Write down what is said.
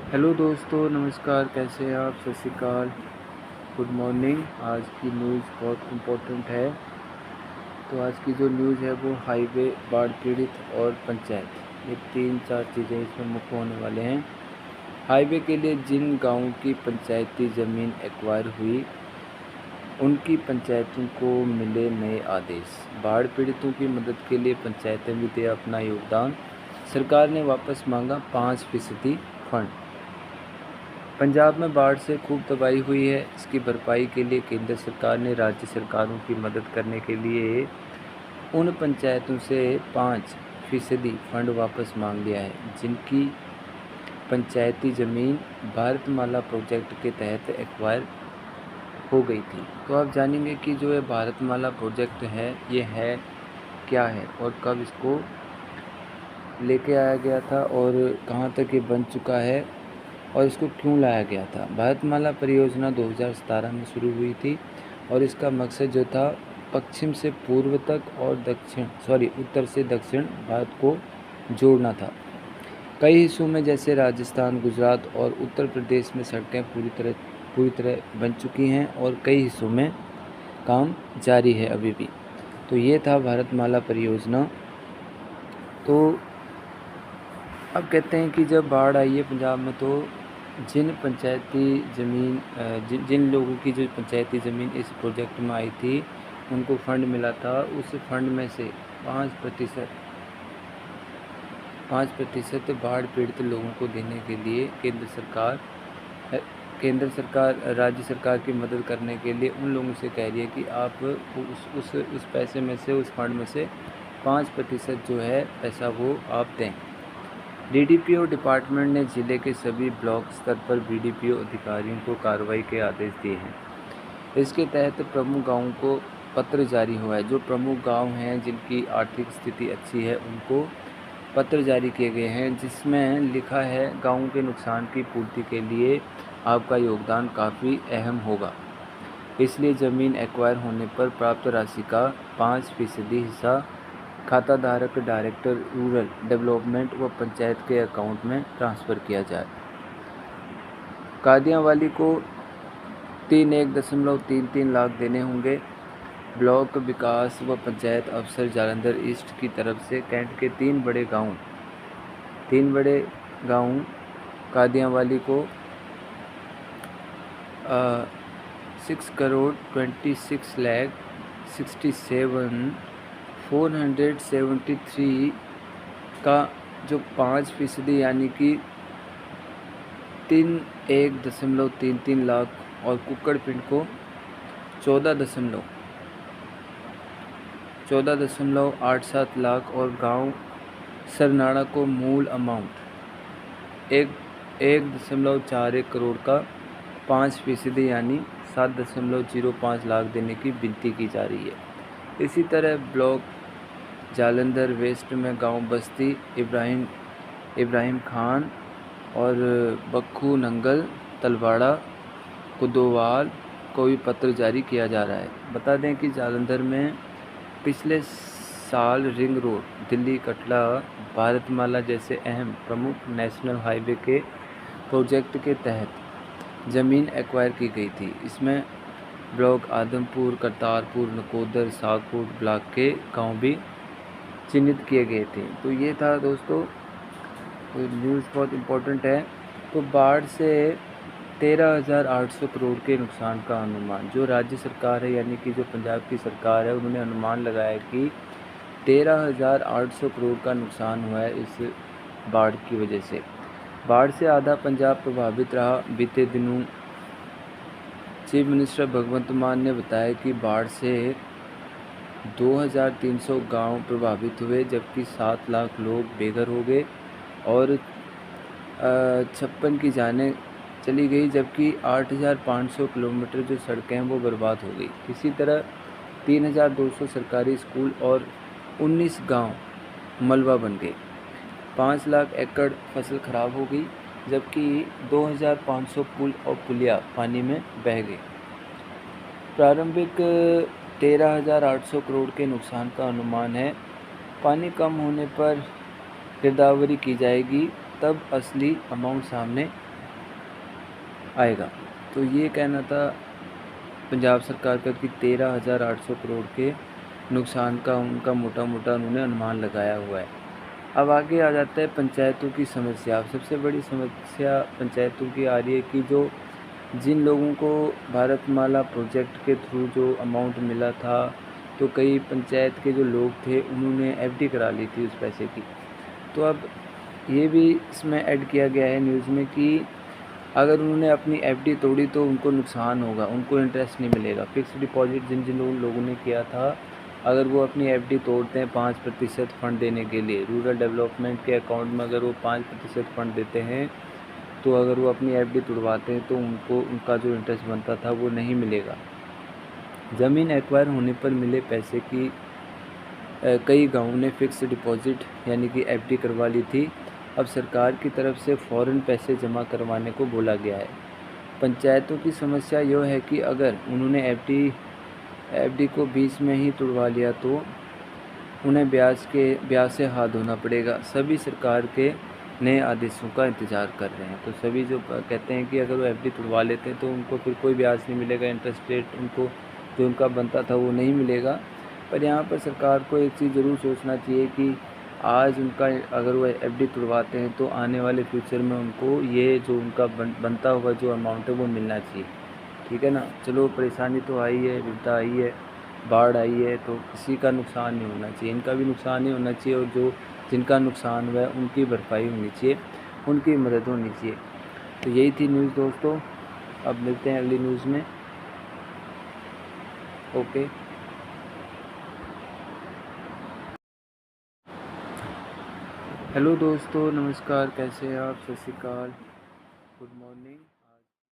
Hello दोस्तों, नमस्कार। कैसे हैं आप? सत श्री अकाल, गुड मॉर्निंग। आज की न्यूज़ बहुत इम्पोर्टेंट है। तो आज की जो न्यूज़ है वो हाईवे, बाढ़ पीड़ित और पंचायत, ये 3-4 चीज़ें इसमें मुख्य होने वाले हैं। हाईवे के लिए जिन गाँवों की पंचायती ज़मीन एक्वायर हुई उनकी पंचायतों को मिले नए आदेश। बाढ़ पीड़ितों की मदद के लिए पंचायतें भी दें अपना योगदान। सरकार ने वापस मांगा 5% फंड। पंजाब में बाढ़ से खूब तबाही हुई है। इसकी भरपाई के लिए केंद्र सरकार ने राज्य सरकारों की मदद करने के लिए उन पंचायतों से 5% फंड वापस मांग लिया है जिनकी पंचायती ज़मीन भारतमाला प्रोजेक्ट के तहत एक्वायर हो गई थी। तो आप जानेंगे कि जो ये भारतमाला प्रोजेक्ट है ये है क्या है और कब इसको लेके आया गया था और कहाँ तक ये बन चुका है और इसको क्यों लाया गया था। भारतमाला परियोजना 2017 में शुरू हुई थी और इसका मकसद जो था पश्चिम से पूर्व तक और उत्तर से दक्षिण भारत को जोड़ना था। कई हिस्सों में जैसे राजस्थान, गुजरात और उत्तर प्रदेश में सड़कें पूरी तरह बन चुकी हैं और कई हिस्सों में काम जारी है अभी भी। तो ये था भारतमाला परियोजना। तो अब कहते हैं कि जब बाढ़ आई है पंजाब में तो जिन लोगों की जो पंचायती ज़मीन इस प्रोजेक्ट में आई थी उनको फंड मिला था। उस फंड में से 5% बाढ़ पीड़ित लोगों को देने के लिए केंद्र सरकार राज्य सरकार की मदद करने के लिए उन लोगों से कह रही है कि आप उस पैसे में से, उस फंड में से 5% जो है पैसा वो आप दें। डीडीपीओ डिपार्टमेंट ने जिले के सभी ब्लॉक स्तर पर बीडीपीओ अधिकारियों को कार्रवाई के आदेश दिए हैं। इसके तहत प्रमुख गांवों को पत्र जारी हुआ है। जो प्रमुख गांव हैं जिनकी आर्थिक स्थिति अच्छी है उनको पत्र जारी किए गए हैं जिसमें लिखा है गांवों के नुकसान की पूर्ति के लिए आपका योगदान काफ़ी अहम होगा। इसलिए ज़मीन एक्वायर होने पर प्राप्त राशि का 5% हिस्सा खाताधारक डायरेक्टर रूरल डेवलपमेंट व पंचायत के अकाउंट में ट्रांसफ़र किया जाए। कादियाँवाली को 1.33 लाख देने होंगे। ब्लॉक विकास व पंचायत अफसर जालंधर ईस्ट की तरफ से कैंट के 3 बड़े गाँव कादियाँवाली को 6,26,67,473 का जो 5% यानी कि 1.33 लाख और कुक्कड़ पिंड को 14.87 लाख और गांव सरनाड़ा को मूल अमाउंट 1.41 करोड़ का 5% यानी 7.05 लाख देने की विनती की जा रही है। इसी तरह ब्लॉक जालंधर वेस्ट में गांव बस्ती इब्राहिम खान और बक्खू नंगल तलवाड़ा कुदोवाल को भी पत्र जारी किया जा रहा है। बता दें कि जालंधर में पिछले साल रिंग रोड, दिल्ली कटरा, भारतमाला जैसे अहम प्रमुख नेशनल हाईवे के प्रोजेक्ट के तहत ज़मीन एक्वायर की गई थी। इसमें ब्लॉक आदमपुर, करतारपुर, नकोदर, सागपुर ब्लॉक के गांव भी चिन्हित किए गए थे। तो ये था दोस्तों, तो न्यूज़ बहुत इम्पोर्टेंट है। तो बाढ़ से 13,800 करोड़ के नुकसान का अनुमान जो राज्य सरकार है यानी कि जो पंजाब की सरकार है उन्होंने अनुमान लगाया कि 13,800 करोड़ का नुकसान हुआ है इस बाढ़ की वजह से। बाढ़ से आधा पंजाब प्रभावित रहा। बीते दिनों चीफ मिनिस्टर भगवंत मान ने बताया कि बाढ़ से 2,300 गांव प्रभावित हुए जबकि 7 लाख लोग बेघर हो गए और 56 की जानें चली गई जबकि 8,500 किलोमीटर जो सड़कें हैं वो बर्बाद हो गई। इसी तरह 3,200 सरकारी स्कूल और 19 गांव मलबा बन गए। 5 लाख एकड़ फसल खराब हो गई जबकि 2,500 पुल और पुलिया पानी में बह गए। प्रारंभिक 13,800 करोड़ के नुकसान का अनुमान है। पानी कम होने पर गिरदावरी की जाएगी तब असली अमाउंट सामने आएगा। तो ये कहना था पंजाब सरकार का कि 13,800 करोड़ के नुकसान का उनका मोटा मोटा उन्होंने अनुमान लगाया हुआ है। अब आगे आ जाता है पंचायतों की समस्या। सबसे बड़ी समस्या पंचायतों की आ रही है कि जो जिन लोगों को भारतमाला प्रोजेक्ट के थ्रू जो अमाउंट मिला था, तो कई पंचायत के जो लोग थे उन्होंने एफडी करा ली थी उस पैसे की। तो अब ये भी इसमें ऐड किया गया है न्यूज़ में कि अगर उन्होंने अपनी एफडी तोड़ी तो उनको नुकसान होगा, उनको इंटरेस्ट नहीं मिलेगा। फिक्स डिपॉजिट जिन जिन लोगों ने किया था, अगर वो अपनी एफडी तोड़ते हैं 5% फ़ंड देने के लिए, रूरल डेवलपमेंट के अकाउंट में अगर वो 5% फ़ंड देते हैं, तो अगर वो अपनी एफडी तुड़वाते हैं तो उनको उनका जो इंटरेस्ट बनता था वो नहीं मिलेगा। ज़मीन एक्वायर होने पर मिले पैसे की कई गाँवों ने फिक्स डिपॉजिट यानी कि एफडी करवा ली थी। अब सरकार की तरफ से फ़ौरन पैसे जमा करवाने को बोला गया है। पंचायतों की समस्या यह है कि अगर उन्होंने एफडी को बीच में ही तुड़वा लिया तो उन्हें ब्याज से हाथ धोना पड़ेगा। सभी सरकार के नए आदेशों का इंतज़ार कर रहे हैं। तो सभी जो कहते हैं कि अगर वो एफडी तुड़वा लेते हैं तो उनको फिर कोई ब्याज नहीं मिलेगा, इंटरेस्ट रेट उनको जो उनका बनता था वो नहीं मिलेगा। पर यहाँ पर सरकार को एक चीज़ ज़रूर सोचना चाहिए कि आज उनका अगर वो एफडी तुड़वाते हैं तो आने वाले फ्यूचर में उनको ये जो उनका बनता हुआ जो अमाउंट है वो मिलना चाहिए। ठीक है ना। चलो, परेशानी तो आई है, विपदा आई है, बाढ़ आई है, तो किसी का नुकसान नहीं होना चाहिए, इनका भी नुकसान नहीं होना चाहिए, और जो जिनका नुकसान हुआ है उनकी भरपाई होनी चाहिए, उनकी मदद होनी चाहिए। तो यही थी न्यूज़ दोस्तों। अब मिलते हैं अगली न्यूज़ में। ओके। हेलो दोस्तों, नमस्कार, कैसे हैं आप? सत श्री अकाल, गुड मॉर्निंग।